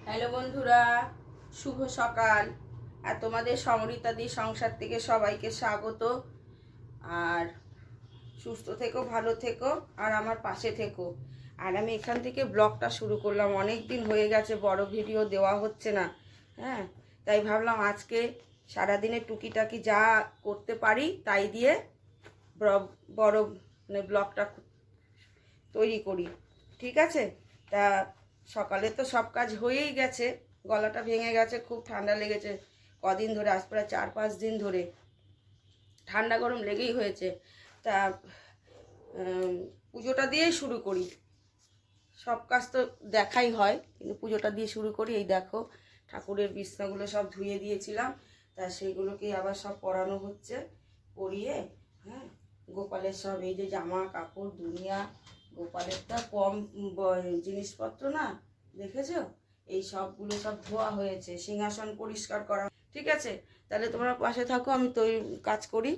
Hello বন্ধুরা, শুভ সকাল। আর তোমাদের সমরিতাদি সংসার থেকে সবাইকে স্বাগত। আর সুস্থ থেকো, ভালো থেকো, আর আমার পাশে থেকো। আর আমি এখান থেকে ব্লগটা শুরু করলাম। অনেক দিন হয়ে গেছে বড় ভিডিও দেওয়া হচ্ছে না। হ্যাঁ, তাই ভাবলাম আজকে সারাদিনে টুকিটাকি যা করতে পারি তাই দিয়ে বড় মানে ব্লগটা তৈরি করি। ঠিক আছে? তা সকালে তো সব কাজ হয়েই গেছে। গলাটা ভেঙে গেছে, খুব ঠান্ডা লেগেছে কদিন ধরে, আজ প্রায় 4-5 দিন ধরে ঠান্ডা গরম লেগেই হয়েছে। তা পুজোটা দিয়েই শুরু করি। সব কাজ তো দেখাই হয়, কিন্তু পুজোটা দিয়ে শুরু করি। এই দেখো, ঠাকুরের বিছনাগুলো সব ধুয়ে দিয়েছিলাম, তা সেইগুলোকে আবার সব পরানো হচ্ছে। পরিয়ে হ্যাঁ, গোপালের সব এই যে জামা কাপড় দুনিয়া, গোপালের তো কম জিনিসপত্র না, দেখেছো? এই সবগুলো সব ধোয়া হয়েছে, সিংহাসন পরিষ্কার করা। ঠিক আছে, তাহলে তোমরা পাশে থাকো, আমি তো কাজ করি।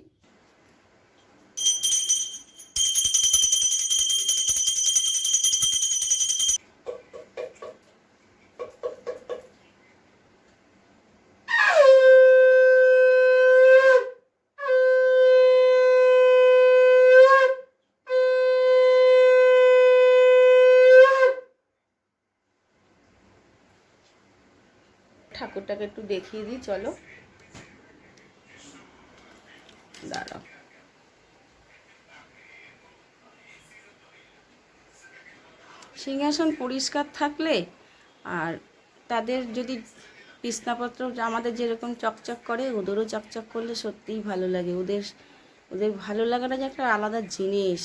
ঠাকুরটাকে একটু দেখিয়ে দিই, চলো। দাঁড়াও, সিংহাসন পরিষ্কার থাকলে আর তাদের যদি বিছনাপত্র আমাদের যেরকম চকচক করে, ওদেরও চকচক করলে সত্যিই ভালো লাগে। ওদের ওদের ভালো লাগাটা যে একটা আলাদা জিনিস।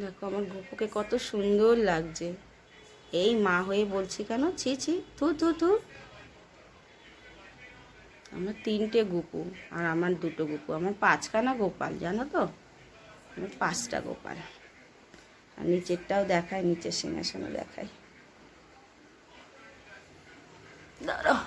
দেখো আমার গোপুকে কত সুন্দর লাগছে। এই মা হয়ে বলছি কেন, ছি ছি, থু থু থু। আমার 3টে গোপু, আর আমার 2টো গোপু। আমার 5খানা গোপাল, জানো তো? আমার 5টা গোপাল। আর নিচেরটাও দেখায়, নিচের সিংহাসনও দেখায়। দাঁড়াও,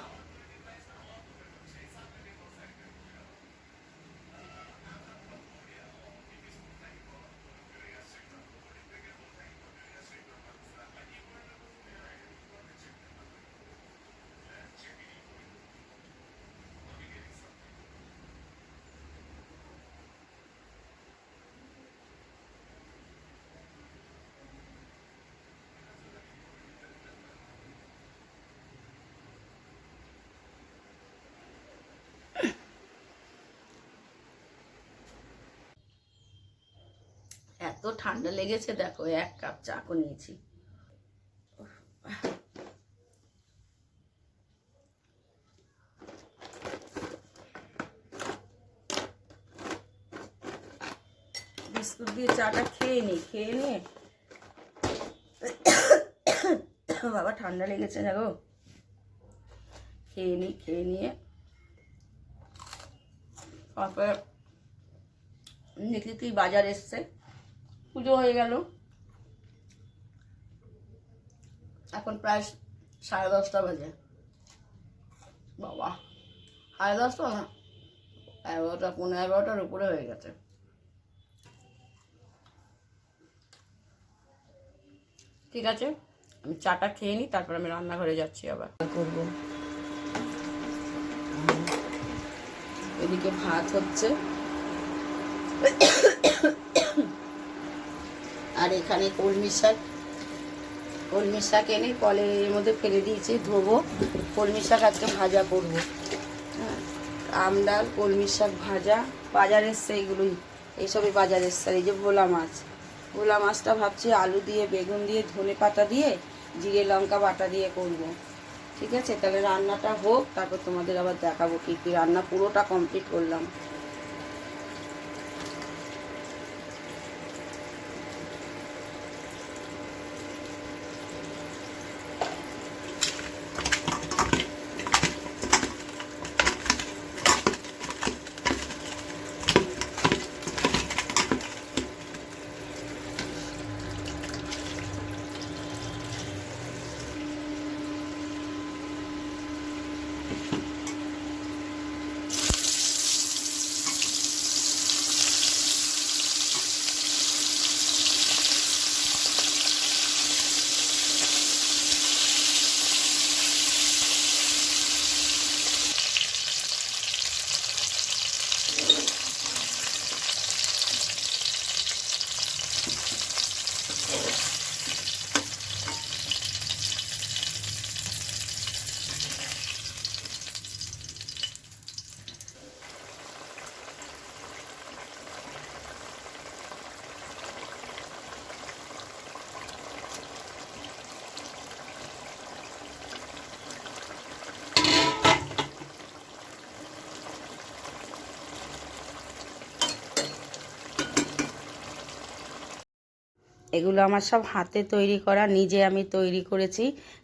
এত ঠান্ডা লেগেছে, দেখো 1 কাপ চা করে নিয়েছি। বিস্কুট দিয়ে চাটা খেয়ে নিয়ে বাবা ঠান্ডা লেগেছে, দেখো। খেয়ে নিয়ে তারপরে দেখি কি বাজার এসছে। পুজো হয়ে গেল, এখন প্রায় 10:30 বাজে। বাবা, 10:30 না, 11টা, 11:15 উপরে হয়ে গেছে। ঠিক আছে, আমি চাটা খেয়ে নিই, তারপর আমি রান্নাঘরে যাচ্ছি, আবার করবো। এদিকে ভাত হচ্ছে, আর এখানে কলমি শাক এনে কলের মধ্যে ফেলে দিয়েছি, ধোবো। কলমি শাক আজকে ভাজা করবো। হ্যাঁ, আম ডাল, কলমি শাক ভাজা। বাজার এসছে এইগুলোই, এইসবই বাজার এসছে। আর এই যে ভোলা মাছটা ভাবছি আলু দিয়ে, বেগুন দিয়ে, ধনে পাতা দিয়ে, জিরে লঙ্কা বাটা দিয়ে করব। ঠিক আছে, তাহলে রান্নাটা হোক, তারপর তোমাদের আবার দেখাবো কী কী রান্না। পুরোটা কমপ্লিট করলাম। এগুলো আমার সব হাতে তৈরি করা, নিজে আমি তৈরি করেছি।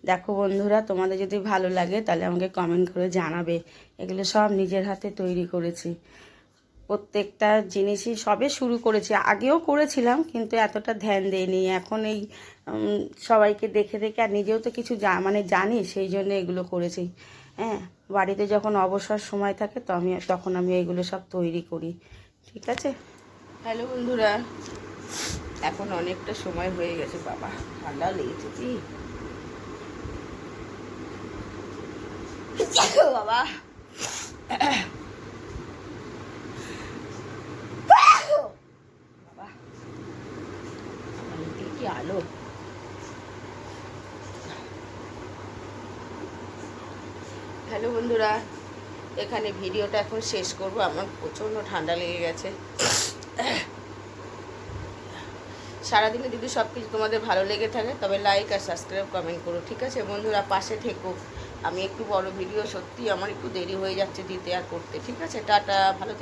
দেখো বন্ধুরা, তোমাদের যদি ভালো লাগে তাহলে আমাকে কমেন্ট করে জানাবে। এগুলো সব নিজের হাতে তৈরি করেছি। প্রত্যেকটা জিনিসই সবে শুরু করেছি, আগেও করেছিলাম কিন্তু এতটা ধ্যান দেইনি। এখন এই সবাইকে দেখে দেখে আর নিজেও তো কিছু জানি, সেই জন্য এগুলো করেছি। হ্যাঁ, বাড়িতে যখন অবসর সময় থাকে তো তখন আমি এগুলো সব তৈরি করি। ঠিক আছে। হ্যালো বন্ধুরা, এখন অনেকটা সময় হয়ে গেছে। বাবা ঠান্ডা লেগেছে কি বাবা। বাবা কি আলো। হ্যালো বন্ধুরা, এখানে ভিডিওটা এখন শেষ করব। আমার প্রচণ্ড ঠান্ডা লেগে গেছে। সারাদিনে যদি সব কিছু তোমাদের ভালো লেগে থাকে তবে লাইক আর সাবস্ক্রাইব কমেন্ট করো। ঠিক আছে বন্ধুরা, পাশে থেকো। আমি একটু বড় ভিডিও, সত্যি আমার একটু দেরি হয়ে যাচ্ছে দিতে আর করতে। ঠিক আছে, টাটা, ভালো থেকো।